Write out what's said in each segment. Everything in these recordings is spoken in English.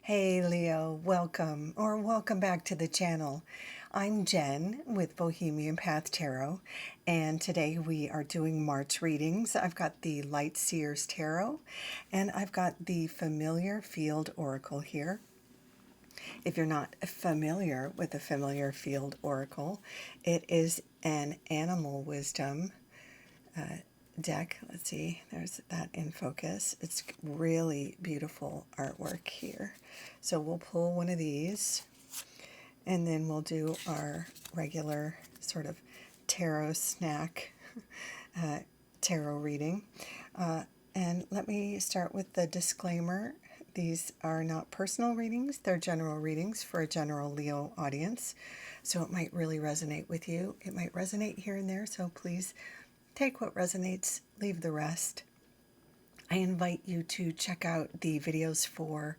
Hey Leo, welcome back to the channel. I'm Jen with Bohemian Path Tarot, and today we are doing March readings. I've got the Light Seers Tarot, and I've got the Familiar Field Oracle here. If you're not familiar with the Familiar Field Oracle, it is an animal wisdom deck. Let's see, there's that in focus. It's really beautiful artwork here. So we'll pull one of these and then we'll do our regular sort of tarot snack uh, tarot reading. And let me start with the disclaimer. These are not personal readings, they're general readings for a general Leo audience. So it might really resonate with you. It might resonate here and there, so please take what resonates, leave the rest. I invite you to check out the videos for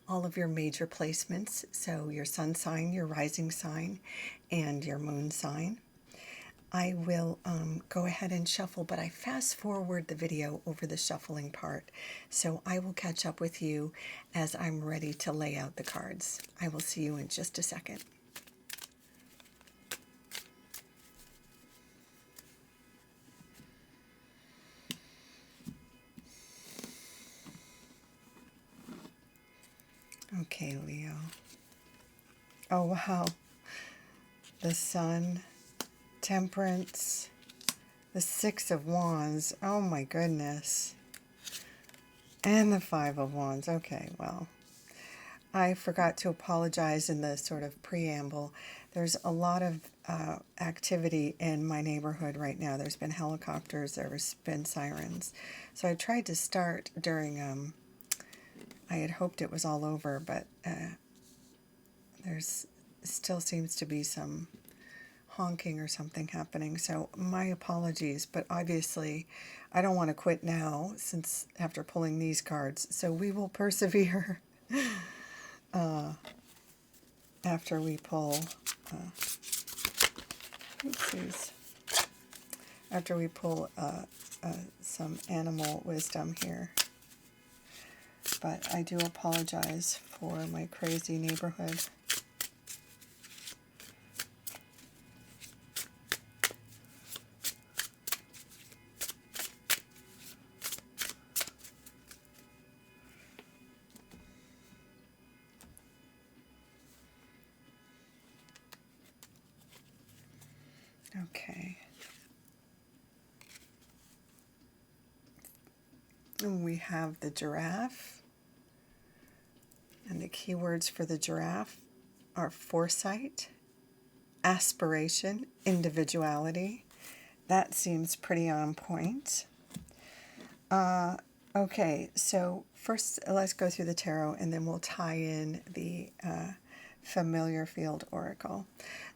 all of your major placements, so your sun sign, your rising sign, and your moon sign. I will go ahead and shuffle, but I fast forward the video over the shuffling part, so I will catch up with you as I'm ready to lay out the cards. I will see you in just a second. Okay, Leo. Oh, wow. The Sun, Temperance, the Six of Wands. Oh, my goodness. And the Five of Wands. Okay, well, I forgot to apologize in the sort of preamble. There's a lot of activity in my neighborhood right now. There's been helicopters, there's been sirens. So I tried to start during, I had hoped it was all over, but there's still seems to be some honking or something happening. So my apologies, but obviously I don't want to quit now since after pulling these cards. So we will persevere after we pull, oopsies, after we pull some animal wisdom here. But I do apologize for my crazy neighborhood. Okay. And we have the giraffe. And the keywords for the giraffe are foresight, aspiration, individuality. That seems pretty on point. Okay, so first let's go through the tarot and then we'll tie in the Familiar Field Oracle.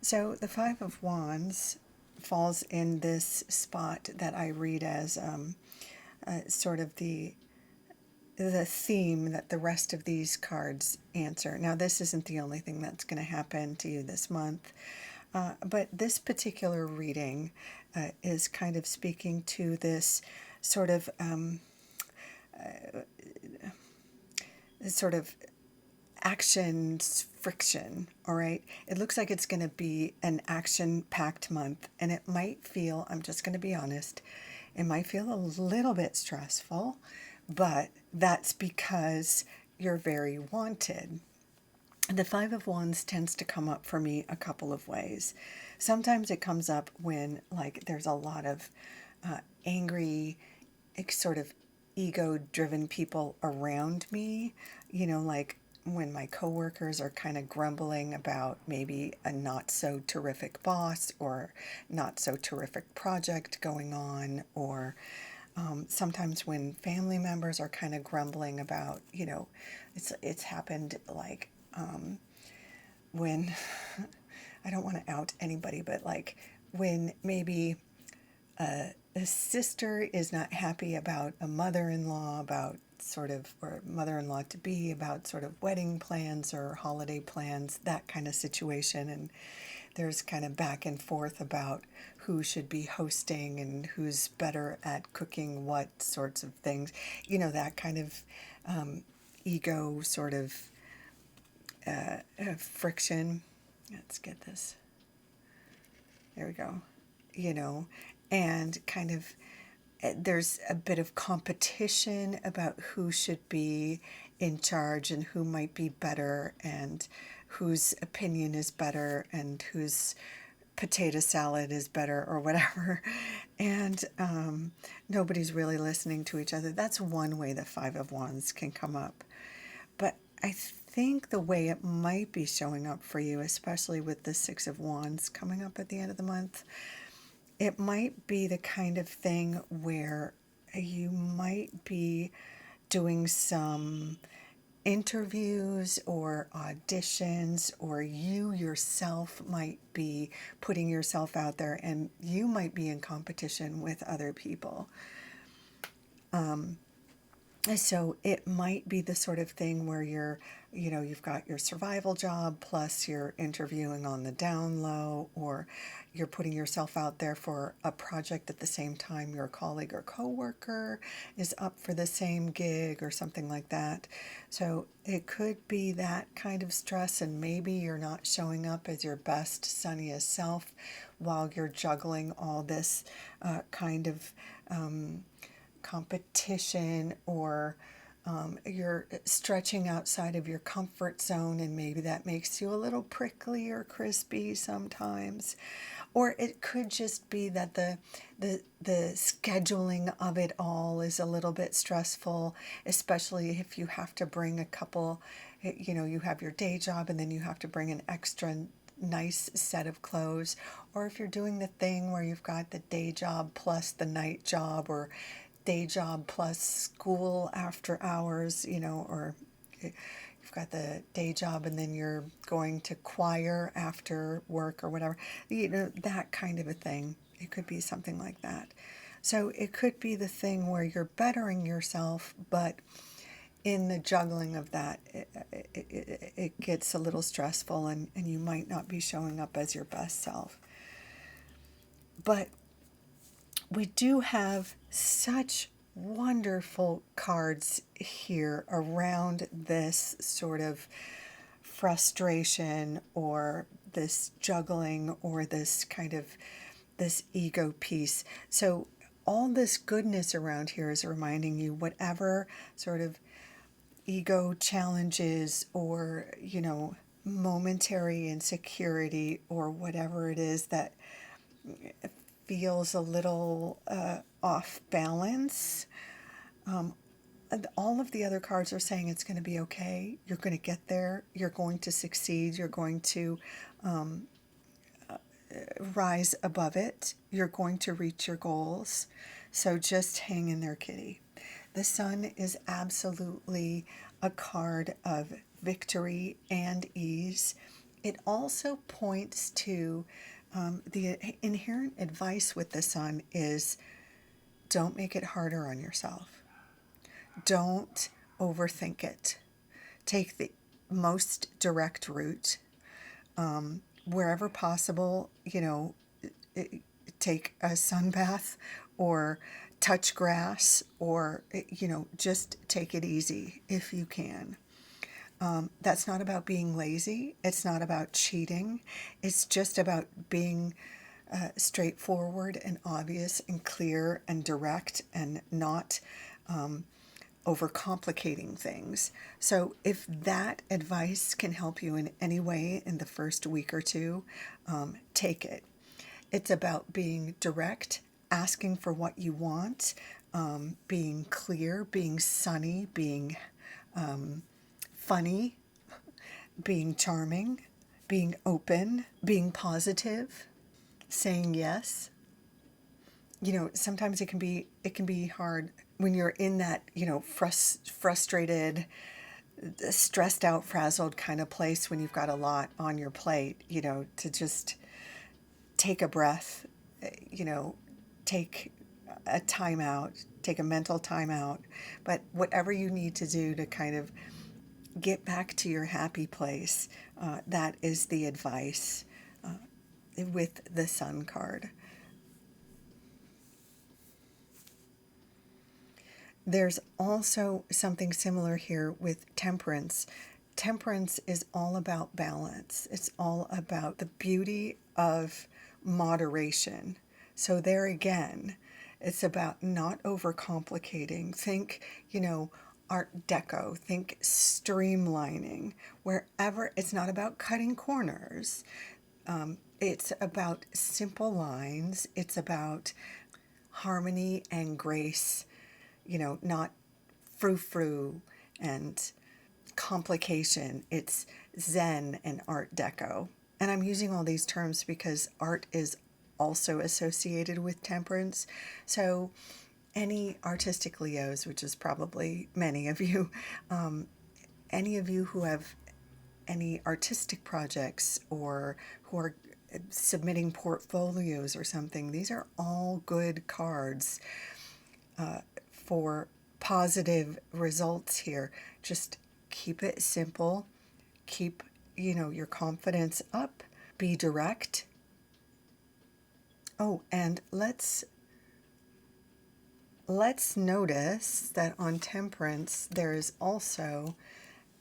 So the Five of Wands falls in this spot that I read as sort of the theme that the rest of these cards answer. Now, this isn't the only thing that's going to happen to you this month, but this particular reading is kind of speaking to this sort of actions friction. All right, it looks like it's going to be an action-packed month, and it might feel, I'm just going to be honest, it might feel a little bit stressful, but that's because you're very wanted. The Five of Wands tends to come up for me a couple of ways. Sometimes it comes up when, like, there's a lot of angry, sort of ego-driven people around me, you know, like when my coworkers are kind of grumbling about maybe a not so terrific boss or not so terrific project going on, or sometimes when family members are kind of grumbling about, you know, it's happened like when I don't want to out anybody, but like when maybe a sister is not happy about a mother-in-law, about sort of, or mother-in-law to be, about sort of wedding plans or holiday plans, that kind of situation. And there's kind of back and forth about who should be hosting and who's better at cooking what sorts of things, you know, that kind of ego sort of friction. Let's get this. There we go. You know, and kind of there's a bit of competition about who should be in charge and who might be better and whose opinion is better and whose potato salad is better or whatever. And nobody's really listening to each other. That's one way the Five of Wands can come up. But I think the way it might be showing up for you, especially with the Six of Wands coming up at the end of the month, it might be the kind of thing where you might be doing some interviews or auditions, or you yourself might be putting yourself out there and you might be in competition with other people. So it might be the sort of thing where you've got your survival job plus you're interviewing on the down low, or you're putting yourself out there for a project at the same time your colleague or coworker is up for the same gig or something like that. So it could be that kind of stress, and maybe you're not showing up as your best, sunniest self while you're juggling all this kind of competition, or you're stretching outside of your comfort zone, and maybe that makes you a little prickly or crispy sometimes. Or it could just be that the scheduling of it all is a little bit stressful, especially if you have to bring a couple, you have your day job and then you have to bring an extra nice set of clothes, or if you're doing the thing where you've got the day job plus the night job, or day job plus school after hours, or you've got the day job and then you're going to choir after work or whatever, that kind of a thing. It could be something like that. So it could be the thing where you're bettering yourself, but in the juggling of that, it gets a little stressful, and you might not be showing up as your best self. But we do have such wonderful cards here around this sort of frustration, or this juggling, or this kind of this ego piece. So all this goodness around here is reminding you, whatever sort of ego challenges, or momentary insecurity, or whatever it is that feels a little off balance, all of the other cards are saying it's going to be okay. You're going to get there. You're going to succeed. You're going to rise above it. You're going to reach your goals. So just hang in there, kitty. The Sun is absolutely a card of victory and ease. It also points to the inherent advice with the Sun is, don't make it harder on yourself. Don't overthink it. Take the most direct route. Wherever possible, take a sun bath, or touch grass, or, just take it easy if you can. That's not about being lazy. It's not about cheating. It's just about being straightforward and obvious and clear and direct, and not overcomplicating things. So if that advice can help you in any way in the first week or two, take it. It's about being direct, asking for what you want, being clear, being sunny, being funny, being charming, being open, being positive, saying yes. Sometimes it can be hard when you're in that, frustrated, stressed out, frazzled kind of place, when you've got a lot on your plate, to just take a breath, take a time out, take a mental time out. But whatever you need to do to kind of get back to your happy place, that is the advice with the Sun card. There's also something similar here with Temperance. Temperance is all about balance. It's all about the beauty of moderation. So there again, it's about not overcomplicating. Think, Art Deco, think streamlining. Wherever, it's not about cutting corners. It's about simple lines. It's about harmony and grace, not frou-frou and complication. It's Zen and Art Deco. And I'm using all these terms because art is also associated with temperance. So any artistic Leos, which is probably many of you, any of you who have any artistic projects or who are submitting portfolios or something, these are all good cards for positive results here. Just keep it simple, keep, your confidence up, be direct. Oh, and let's notice that on temperance there is also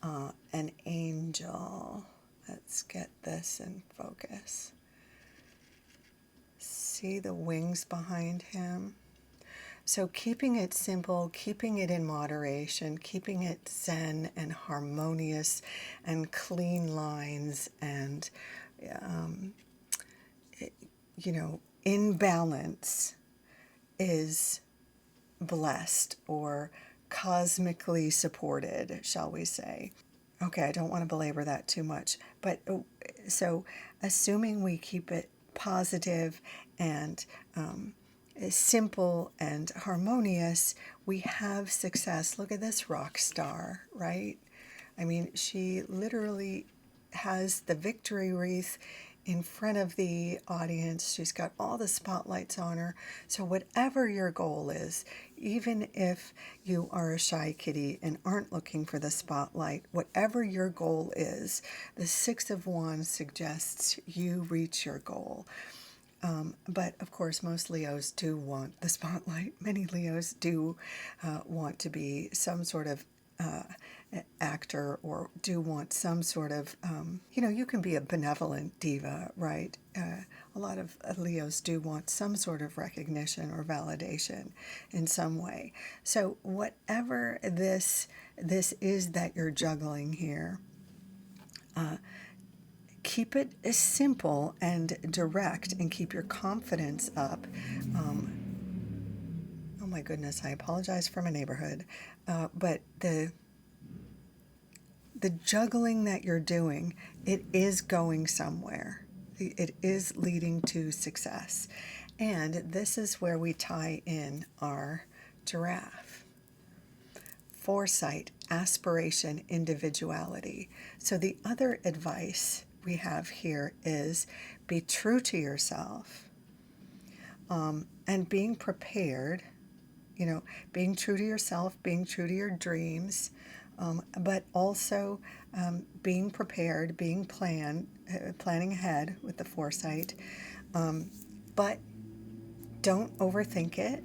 an angel. Let's get this in focus. See the wings behind him? So keeping it simple, keeping it in moderation, keeping it zen and harmonious and clean lines and, in balance is blessed or cosmically supported, shall we say. Okay, I don't want to belabor that too much, but so assuming we keep it positive and simple and harmonious, we have success. Look at this rock star, right? I mean, she literally has the victory wreath in front of the audience. She's got all the spotlights on her. So whatever your goal is, even if you are a shy kitty and aren't looking for the spotlight, whatever your goal is, the Six of Wands suggests you reach your goal. But of course, most Leos do want the spotlight. Many Leos do want to be some sort of actor or do want some sort of, you can be a benevolent diva, right? A lot of Leos do want some sort of recognition or validation in some way. So whatever this is that you're juggling here, keep it simple and direct and keep your confidence up. Oh my goodness, I apologize for my neighborhood. But the juggling that you're doing, it is going somewhere. It is leading to success. And this is where we tie in our giraffe. Foresight, aspiration, individuality. So the other advice we have here is be true to yourself, and being prepared, being true to yourself, being true to your dreams, but also being prepared, being planning ahead with the foresight, but don't overthink it.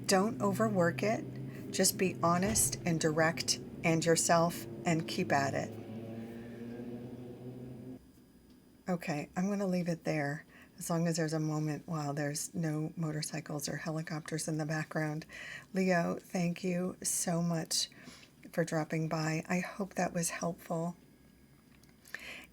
Don't overwork it. Just be honest and direct and yourself and keep at it. Okay, I'm going to leave it there as long as there's a moment while there's no motorcycles or helicopters in the background. Leo, thank you so much for dropping by. I hope that was helpful.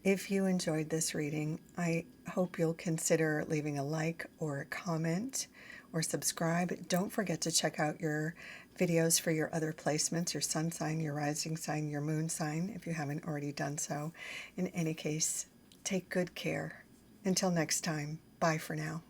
If you enjoyed this reading, I hope you'll consider leaving a like or a comment or subscribe. Don't forget to check out your videos for your other placements, your sun sign, your rising sign, your moon sign, if you haven't already done so. In any case, take good care. Until next time, bye for now.